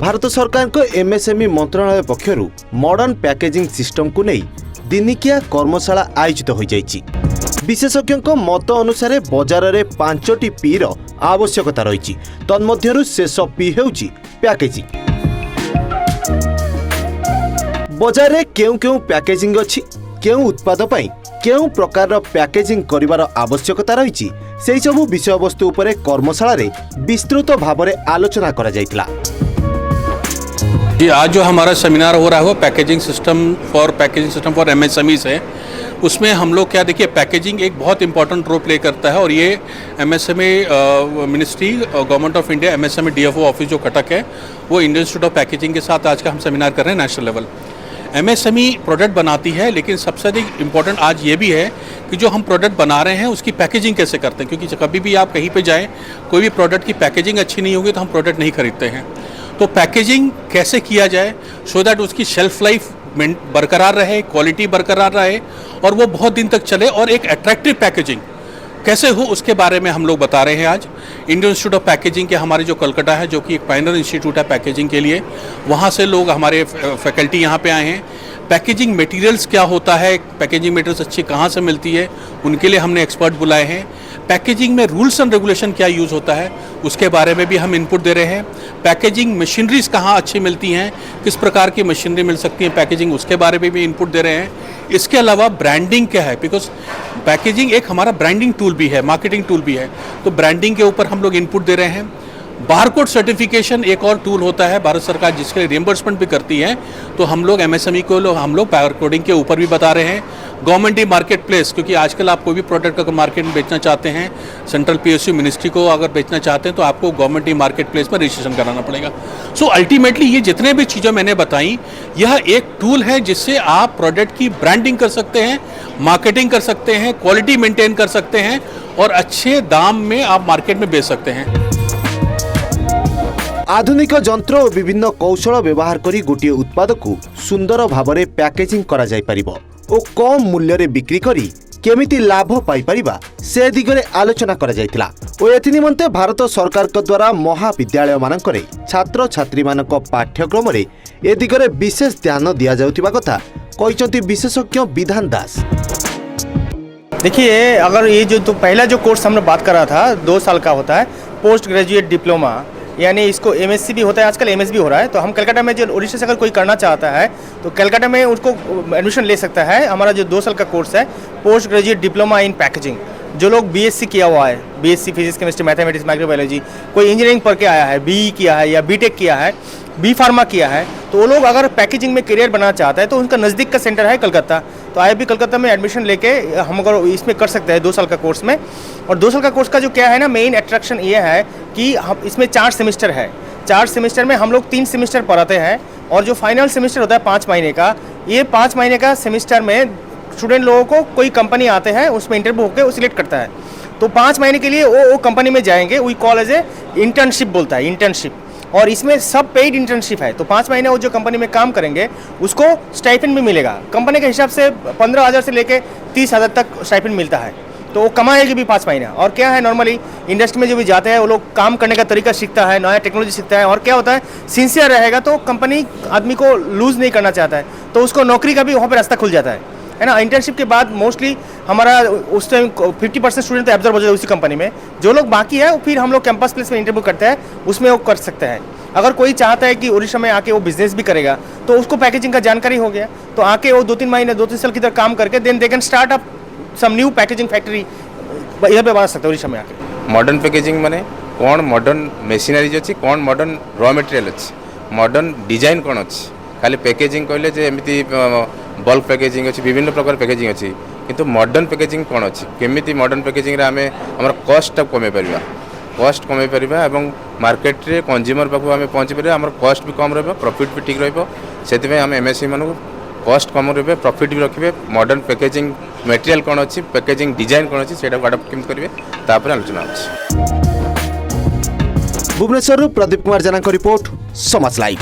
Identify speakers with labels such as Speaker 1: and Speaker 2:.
Speaker 1: भारत सरकार को एमएसएमई मंत्रालय पक्षरु मॉडर्न पैकेजिंग सिस्टम को नहीं दिनिकिया कर्मशाला आयोजित हो जाइछि। विशेषज्ञों मत अनुसार बाजार में 5टी पी आवश्यकता रही। तन्मध्यरु शेष पी हेउछि पैकेजिंग। बाजार में केउ पैकेजिंग अछि, केउ उत्पाद पई केउ प्रकार पैकेजिंग करिवार आवश्यकता रही, से सबु विषय वस्तु उपरे कर्मशाला रे विस्तृत भाव में आलोचना करा जायतिला।
Speaker 2: जी, आज जो हमारा सेमिनार हो रहा है वो पैकेजिंग सिस्टम फॉर एमएसएमईज है। उसमें हम लोग क्या देखिए, पैकेजिंग एक बहुत इंपॉर्टेंट रोल प्ले करता है और ये MSME ministry government of India MSME DFO office जो कटक है वो इंडियन इंस्टीट्यूट ऑफ पैकेजिंग के साथ आज का हम सेमिनार कर रहे हैं नेशनल लेवल। एमएसएमई प्रोडक्ट बनाती है, लेकिन सबसे अधिक इम्पोर्टेंट आज ये भी है कि जो हम प्रोडक्ट बना रहे हैं उसकी पैकेजिंग कैसे करते हैं, क्योंकि कभी भी आप कहीं पे जाएं कोई भी प्रोडक्ट की पैकेजिंग अच्छी नहीं होगी तो हम प्रोडक्ट नहीं खरीदते हैं। तो पैकेजिंग कैसे किया जाए सो दैट उसकी शेल्फ लाइफ बरकरार रहे, क्वालिटी बरकरार रहे और वो बहुत दिन तक चले, और एक अट्रैक्टिव पैकेजिंग कैसे हो उसके बारे में हम लोग बता रहे हैं आज। इंडियन इंस्टीट्यूट ऑफ पैकेजिंग के हमारे जो कलकत्ता है, जो कि एक पायनियर इंस्टीट्यूट है पैकेजिंग के लिए, वहाँ से लोग हमारे फैकल्टी यहाँ पे आए हैं। पैकेजिंग मटेरियल्स क्या होता है, पैकेजिंग मटेरियल्स अच्छी कहाँ से मिलती है, उनके लिए हमने एक्सपर्ट बुलाए हैं। पैकेजिंग में रूल्स एंड रेगुलेशन क्या यूज़ होता है उसके बारे में भी हम इनपुट दे रहे हैं। पैकेजिंग मशीनरीज कहाँ अच्छी मिलती हैं, किस प्रकार की मशीनरी मिल सकती है पैकेजिंग, उसके बारे में भी इनपुट दे रहे हैं। इसके अलावा ब्रांडिंग क्या है, बिकॉज पैकेजिंग एक हमारा ब्रांडिंग टूल भी है, मार्केटिंग टूल भी है, तो ब्रांडिंग के ऊपर हम लोग इनपुट दे रहे हैं। बारकोड सर्टिफिकेशन एक और टूल होता है भारत सरकार जिसके लिए रिएम्बर्समेंट भी करती है, तो हम लोग एमएसएमई को हम लोग बारकोडिंग के ऊपर भी बता रहे हैं। गवर्नमेंट ई मार्केट प्लेस, क्योंकि आजकल आप कोई भी प्रोडक्ट अगर मार्केट में बेचना चाहते हैं, सेंट्रल पीएसयू मिनिस्ट्री को अगर बेचना चाहते हैं तो आपको गवर्नमेंट ई मार्केट प्लेस में रजिस्ट्रेशन कराना पड़ेगा। सो अल्टीमेटली ये जितने भी चीज़ें मैंने बताई, यह एक टूल है जिससे आप प्रोडक्ट की ब्रांडिंग कर सकते हैं, मार्केटिंग कर सकते हैं, क्वालिटी मेंटेन कर सकते हैं और अच्छे दाम में आप मार्केट में बेच सकते हैं।
Speaker 1: आधुनिक जंत्र और विभिन्न कौशल व्यवहार करी गोटे उत्पाद को सुंदर भाव में पैकेजिंग करा जाय परिबो और कम मूल्य रे बिक्री करी केमिति लाभ पाई परिबा से दिगरे आलोचना करा जायतिला। और एथि निमंते भारत सरकार के द्वारा महाविद्यालय मानकरे छात्र छात्री मानक पाठ्यक्रम रे ए दिगरे विशेष ध्यान दिया जाउतिबा कथा कहिसंती विशेषज्ञ विधान दास।
Speaker 3: देखिए, अगर ये जो पहला जो कोर्स हमने बात कर रहा था 2 साल का होता है, पोस्ट ग्रेजुएट डिप्लोमा, यानी इसको एमएससी भी होता है, आजकल एमएस भी हो रहा है। तो हम कलकत्ता में जो उड़ीसा से अगर कोई करना चाहता है तो कलकत्ता में उसको एडमिशन ले सकता है। हमारा जो 2 साल का कोर्स है post graduate diploma in packaging, जो लोग बीएससी किया हुआ है, BSc physics chemistry mathematics microbiology, कोई इंजीनियरिंग पढ़ के आया है, बीई किया है या बीटेक किया है, बी फार्मा किया है, तो वो लोग अगर पैकेजिंग में करियर बनाना चाहता है तो उनका नज़दीक का सेंटर है कलकत्ता। तो आईआईबी कलकत्ता में एडमिशन लेके हम अगर इसमें कर सकते हैं 2 साल का कोर्स में। और 2 साल का कोर्स का जो क्या है ना, मेन अट्रैक्शन ये है कि हम इसमें 4 सेमेस्टर है। 4 सेमेस्टर में हम लोग 3 सेमेस्टर पढ़ाते हैं और जो फाइनल सेमेस्टर होता है 5 महीने का, ये 5 महीने का सेमेस्टर में स्टूडेंट लोगों को कोई कंपनी आते हैं, उसमें इंटरव्यू होकर वो सिलेक्ट करता है। तो 5 महीने के लिए वो कंपनी में जाएंगे, we call as a internship बोलता है, इंटर्नशिप। और इसमें सब पेड इंटर्नशिप है। तो 5 महीने वो जो कंपनी में काम करेंगे उसको स्टाइपेंड भी मिलेगा। कंपनी के हिसाब से 15,000 से लेके 30,000 तक स्टाइपेंड मिलता है। तो वो कमाएगी भी 5 महीना। और क्या है, नॉर्मली इंडस्ट्री में जो भी जाते हैं वो लोग काम करने का तरीका सीखता है, नया टेक्नोलॉजी सीखता है। और क्या होता है, सिंसियर रहेगा तो कंपनी आदमी को लूज़ नहीं करना चाहता है, तो उसको नौकरी का भी वहाँ पर रास्ता खुल जाता है ना। इंटर्नशिप के बाद मोस्टली हमारा उस टाइम 50% स्टूडेंट तो एब्जॉर्ब हो जाते हैं उसी कंपनी में। जो लोग बाकी है फिर हम लोग कैंपस प्लेस में इंटरव्यू करते हैं, उसमें वो कर सकते हैं। अगर कोई चाहता है कि उड़ीसा में आके वो बिजनेस भी करेगा तो उसको पैकेजिंग का जानकारी हो गया, तो आके वो 2-3 महीने 2-3 साल की तरह काम करके then they can start up some new packaging factory इधर पे बना सकते हैं उड़ीसा में आके।
Speaker 4: मॉडर्न पैकेजिंग माने कौन मॉडर्न मशीनरी अच्छी, कौन मॉडर्न रॉ मटेरियल अच्छी, मॉडर्न डिजाइन कौन अच्छी। खाली पैकेजिंग कहले जे एमती बल्क पैकेजिंग अच्छी, विभिन्न प्रकार पैकेजिंग अच्छी, किंतु मॉडर्न पैकेजिंग कौन अच्छी, केमिति मॉडर्न पैकेजिंग रे आमे हमर कॉस्ट कमे परिबा, कॉस्ट कमे परिबा एवं मार्केट रे कंज्यूमर पाखु आमे पहुंची परिबा, हमर कॉस्ट भी कम रहबो, प्रॉफिट भी ठीक रहबो। सेति में हम एमएससी मानको कॉस्ट कम रहे, प्रॉफिट भी रखिए। मॉडर्न पैकेजिंग मटेरियल कौन अच्छी, पैकेजिंग डिजाइन कौन अच्छी, सेटा अडॉप्ट केमति करिवे तापर आलोचना अछि।
Speaker 1: भुवनेश्वर प्रदीप कुमार जाना रिपोर्ट, समाज लाइव।